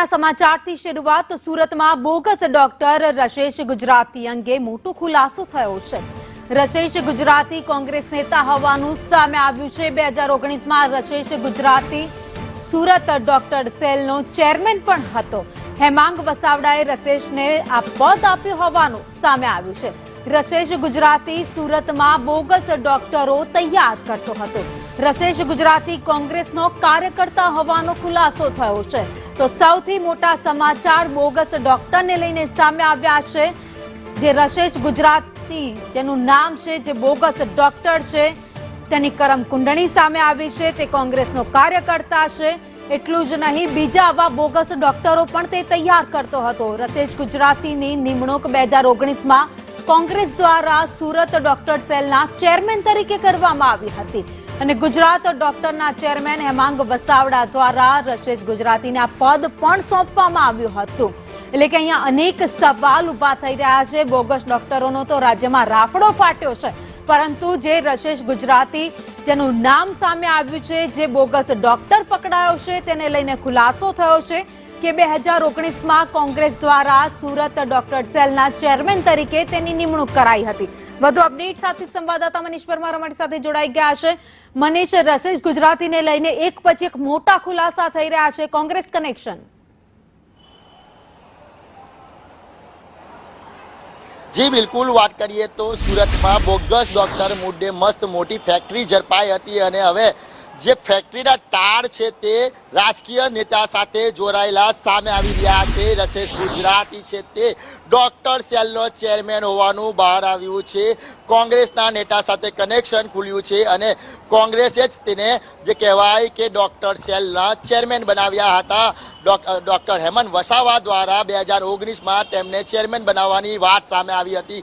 મોટા સમાચારથી શરૂઆત તો સુરતમાં બોગસ ડોક્ટર રશેષ ગુજરાતી અંગે મોટો ખુલાસો થયો છે। રશેષ ગુજરાતી કોંગ્રેસ નેતા હોવાનું સામે આવ્યું છે। 2019માં રશેષ ગુજરાતી સુરત ડોક્ટર સેલનો ચેરમેન પણ હતો। હેમાંગ વસાવડાએ રશેષને આ પદ આપ્યું હોવાનું સામે આવ્યું છે। રશેષ ગુજરાતી સુરતમાં બોગસ ડોક્ટરો તૈયાર કરતો હતો। રશેષ ગુજરાતી કોંગ્રેસનો કાર્યકર્તા હોવાનો ખુલાસો થયો છે। તો સૌથી મોટા સમાચાર બોગસ ડોક્ટરને લઈને સામે આવ્યા છે। જે રશેષ ગુજરાતી જેનું નામ છે, જે બોગસ ડોક્ટર છે, તેની કરમ કુંડળી સામે આવી છે। તે કોંગ્રેસનો કાર્યકર્તા છે। એટલું જ નહીં, બીજા આવા બોગસ ડોક્ટરો પણ તે તૈયાર કરતો હતો। રશેષ ગુજરાતીની નિમણૂક 2019માં કોંગ્રેસ દ્વારા સુરત ડોક્ટર સેલના ચેરમેન તરીકે કરવામાં આવી હતી અને ગુજરાત ડોક્ટરના ચેરમેન હેમાંગ વસાવડા દ્વારા રશેષ ગુજરાતીને આ પદ પણ સોંપવામાં આવ્યું હતું। એટલે કે અહીંયા અનેક સવાલ ઉભા થઈ રહ્યા છે। બોગસ ડોક્ટરોનો તો રાજ્યમાં રાફડો ફાટ્યો છે, પરંતુ જે રશેષ ગુજરાતી જેનું નામ સામે આવ્યું છે, જે બોગસ ડોક્ટર પકડાયો છે, તેને લઈને ખુલાસો થયો છે કે 2019માં કોંગ્રેસ દ્વારા સુરત ડોક્ટર સેલના ચેરમેન તરીકે તેની નિમણૂક કરાઈ હતી। વધુ અપડેટ સાથે સંવાદદાતા મનીષ પરમાર અમારી સાથે જોડાઈ ગયા છે। મનીષ, રશેષ ગુજરાતીને લઈને એક પછી એક મોટા ખુલાસા થઈ રહ્યા છે, કોંગ્રેસ કનેક્શન। જી બિલકુલ, વાત કરીએ તો સુરતમાં બોગસ ડોક્ટર મુદ્દે મસ્ત મોટી ફેક્ટરી ઝડપાઈ હતી અને હવે જે ફેક્ટરીના તાર છે તે રાજકીય નેતા સાથે જોડાયેલા સામે આવી રહ્યા છે। રશેષ ગુજરાતી છે તે ડોક્ટર સેલનો ચેરમેન હોવાનું બહાર આવ્યું છે। કોંગ્રેસના નેતા સાથે કનેક્શન ખુલ્યું છે અને કોંગ્રેસે જ તેને જે કહેવાય કે ડોક્ટર સેલના ચેરમેન બનાવ્યા હતા। ડોક્ટર હેમંત વસાવા દ્વારા 2019માં તેમને ચેરમેન બનાવવાની વાત સામે આવી હતી।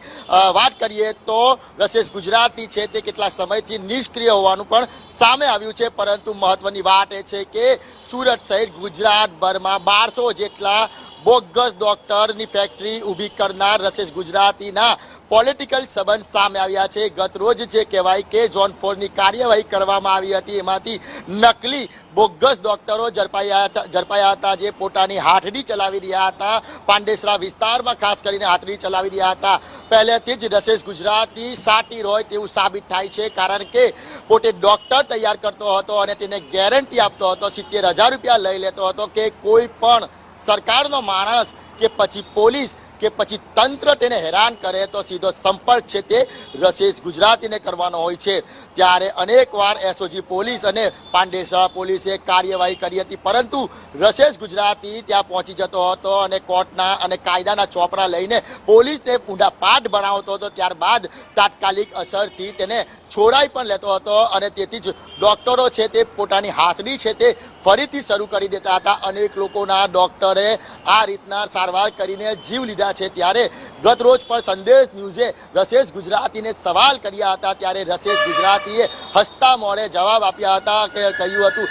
વાત કરીએ તો રશેષ ગુજરાતી છે તે કેટલા સમયથી નિષ્ક્રિય હોવાનું પણ સામે આવ્યું છે, પરંતુ મહત્વની વાત એ છે કે સુરત સહિત ગુજરાતભરમાં 1200 જેટલા બોગસ ડોક્ટરની ફેક્ટરી ઊભી કરનાર રશેષ ગુજરાતીના પોલિટિકલ સંબંધ સામે આવ્યા છે। ગત રોજ જે કહેવાય કે ઝોન 4ની કાર્યવાહી કરવામાં આવી હતી, એમાંથી નકલી બોગસ ડોક્ટરો ઝડપાયા હતા, જે પોતાની હાથડી ચલાવી રહ્યા હતા। પાંડેસરા વિસ્તારમાં ખાસ કરીને હાથડી ચલાવી રહ્યા હતા। પહેલેથી જ રશેષ ગુજરાતી સાટીર હોય તેવું સાબિત થાય છે, કારણ કે પોતે ડોક્ટર તૈયાર કરતો હતો અને તેને ગેરંટી આપતો હતો, 70,000 રૂપિયા લઈ લેતો હતો કે કોઈ પણ સરકારનો માણસ કે પછી પોલીસ કે પછી તંત્ર તેને હેરાન કરે તો સીધો સંપર્ક છે તે રશેષ ગુજરાતીને કરવાનો હોય છે। ત્યારે અનેકવાર એસઓજી પોલીસ અને પાંડેસરા પોલીસે કાર્યવાહી કરી હતી, પરંતુ રશેષ ગુજરાતી ત્યાં પહોંચી જતો હતો અને કોર્ટના અને કાયદાના ચોપડા લઈને પોલીસને ઊંડા પાઠ ભણાવતો હતો। ત્યારબાદ તાત્કાલિક અસરથી તેને છોડાઈ પણ લેતો હતો અને તેથી જ ડોક્ટરો છે તે પોતાની હાથડી છે તે ફરીથી શરૂ કરી દેતા હતા। અનેક લોકોના ડોક્ટરે આ રીતના સારવાર કરીને જીવ લીધા છે। ત્યારે ગત રોજ પણ સંદેશ ન્યૂઝે રશેષ ગુજરાતીને સવાલ કર્યા હતા, ત્યારે રશેષ ગુજરાતીએ હસતા મોઢે જવાબ આપ્યા હતા કે કહ્યું હતું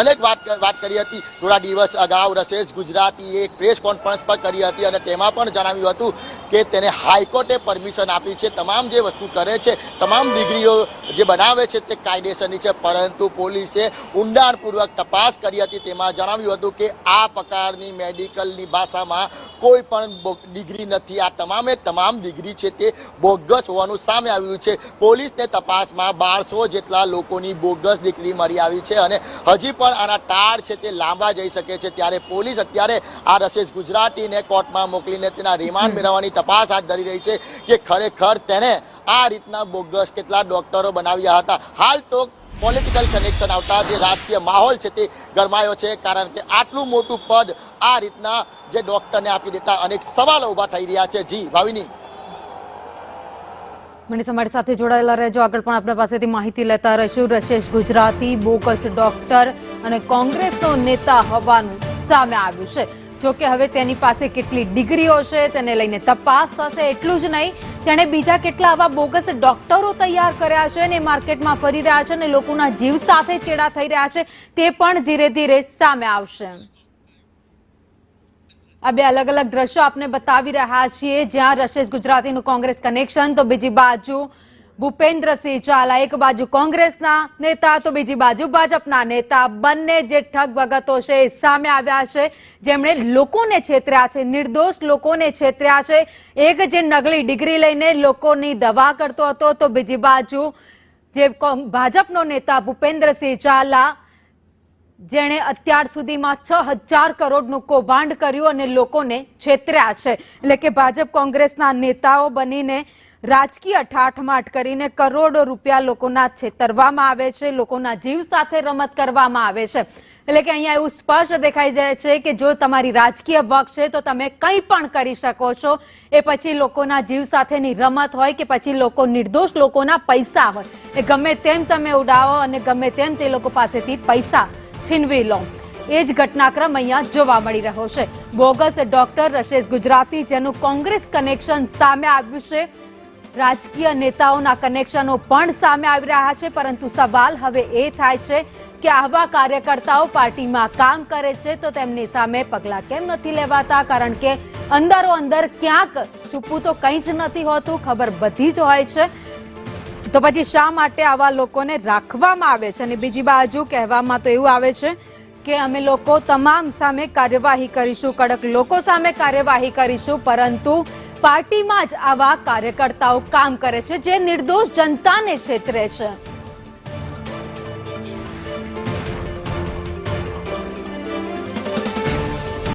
અનેક વાત કરી હતી। થોડા દિવસ અગાઉ રશેષ ગુજરાતીએ એક પ્રેસ કોન્ફરન્સ પર કરી હતી અને તેમાં પણ જણાવ્યું હતું કે તેને હાઈકોર્ટે પરમિશન આપી છે, તમામ જે વસ્તુ કરે છે, તમામ ડિગ્રીઓ જે બનાવે છે તે કાયદેસરની છે, પરંતુ પોલીસે ઊંડાણપૂર્વક તપાસ કરી હતી। તેમાં જણાવ્યું હતું કે આ પ્રકારની મેડિકલની ભાષામાં કોઈ પણ ડિગ્રી નથી, આ તમામ ડિગ્રી છે તે બોગસ હોવાનું સામે આવ્યું છે। પોલીસને તપાસમાં 1200 જેટલા લોકોની બોગસ ડિગ્રી મળી આવી છે અને હજી પણ આના તાર છે તે લાંબા જઈ શકે છે। ત્યારે પોલીસ અત્યારે આ રશેષ ગુજરાતીને કોર્ટમાં મોકલીને તેના રિમાન્ડ મેળવવાની તપાસ હાથ ધરી રહી છે કે ખરેખર તેને આ રીતના બોગસ કેટલા ડોક્ટરો બનાવ્યા હતા। હાલ તો પોલિટિકલ કનેક્શન આવતા જે રાજકીય માહોલ છે તે ગરમાયો છે, કારણ કે આટલું મોટું પદ આ રીતના જે ડોક્ટરને આપી દેતા અનેક સવાલો ઉભા થઈ રહ્યા છે। જી ભાવિની, મનીષ અમારી સાથે જોડાયેલા રહેજો, આગળ પણ આપણા પાસેથી માહિતી લેતા રહીશું। રશેષ ગુજરાતી બોગસ ડોક્ટર અને કોંગ્રેસનો નેતા હોવાનું સામે આવ્યું છે। જોકે હવે તેની પાસે કેટલી ડિગ્રીઓ છે તેને લઈને તપાસ થશે। એટલું જ નહીં, તેણે બીજા કેટલા આવા બોગસ ડોક્ટરો તૈયાર કર્યા છે અને માર્કેટમાં ફરી રહ્યા છે અને લોકોના જીવ સાથે ચેડા થઈ રહ્યા છે, તે પણ ધીરે ધીરે સામે આવશે। આ બે અલગ અલગ દ્રશ્યો આપને બતાવી રહ્યા છીએ, જ્યાં રશેષ ગુજરાતીનું કોંગ્રેસ કનેક્શન, તો બીજી બાજુ ભૂપેન્દ્રસિંહ ઝાલા, એક બાજુ કોંગ્રેસના નેતા તો બીજી બાજુ ભાજપના નેતા, બંને જે ઠગ ભગતો છે એ સામે આવ્યા છે, જેમણે લોકોને છેતર્યા છે, નિર્દોષ લોકોને છેતર્યા છે. એક જે નકલી ડિગ્રી લઈને લોકોની દવા કરતો હતો, તો બીજી બાજુ જે ભાજપનો નેતા ભૂપેન્દ્રસિંહ ઝાલા, જેણે અત્યાર સુધીમાં 6,000 કરોડનું કૌભાંડ કર્યું અને લોકોને છેતર્યા છે. એટલે કે ભાજપ કોંગ્રેસના નેતાઓ બનીને રાજકીય ઠાઠમાઠ કરીને કરોડો રૂપિયા લોકોના છેતરવામાં આવે છે, લોકોના જીવ સાથે રમત કરવામાં આવે છે. એટલે કે અહીંયા એવું સ્પષ્ટ દેખાઈ જાય છે કે જો તમારી રાજકીય વક છે તો તમે કંઈ પણ કરી શકો છો. એ પછી લોકોના જીવ સાથેની રમત હોય કે પછી નિર્દોષ લોકોના પૈસા હોય, એ ગમે તેમ તમે ઉડાવો અને ગમે તેમ તે લોકો પાસેથી પૈસા છીનવી લો. એ જ ઘટનાક્રમ અહીંયા જોવા મળી રહ્યો છે. બોગસ ડોક્ટર રશેશ ગુજરાતી, જેનું કોંગ્રેસ કનેક્શન સામે આવ્યું છે, રાજકીય નેતાઓના કનેક્શનો પણ સામે આવી રહ્યા છે. પરંતુ સવાલ હવે એ થાય છે કે આવા કાર્યકર્તાઓ પાર્ટીમાં કામ કરે છે તો તેમની સામે પગલાં કેમ નથી લેવાતા? કારણ કે અંદરો અંદર ક્યાંક છુપું તો કંઈ જ નથી હોતું, ખબર બધી જ હોય છે. તો પછી શા માટે આવા લોકોને રાખવામાં આવે છે? અને બીજી બાજુ કહેવામાં તો એવું આવે છે કે અમે લોકો તમામ સામે કાર્યવાહી કરીશું, કડક લોકો સામે કાર્યવાહી કરીશું. પરંતુ પાર્ટીમાં જ આવા કાર્યકર્તાઓ કામ કરે છે જે નિર્દોષ જનતાને છેતરે છે.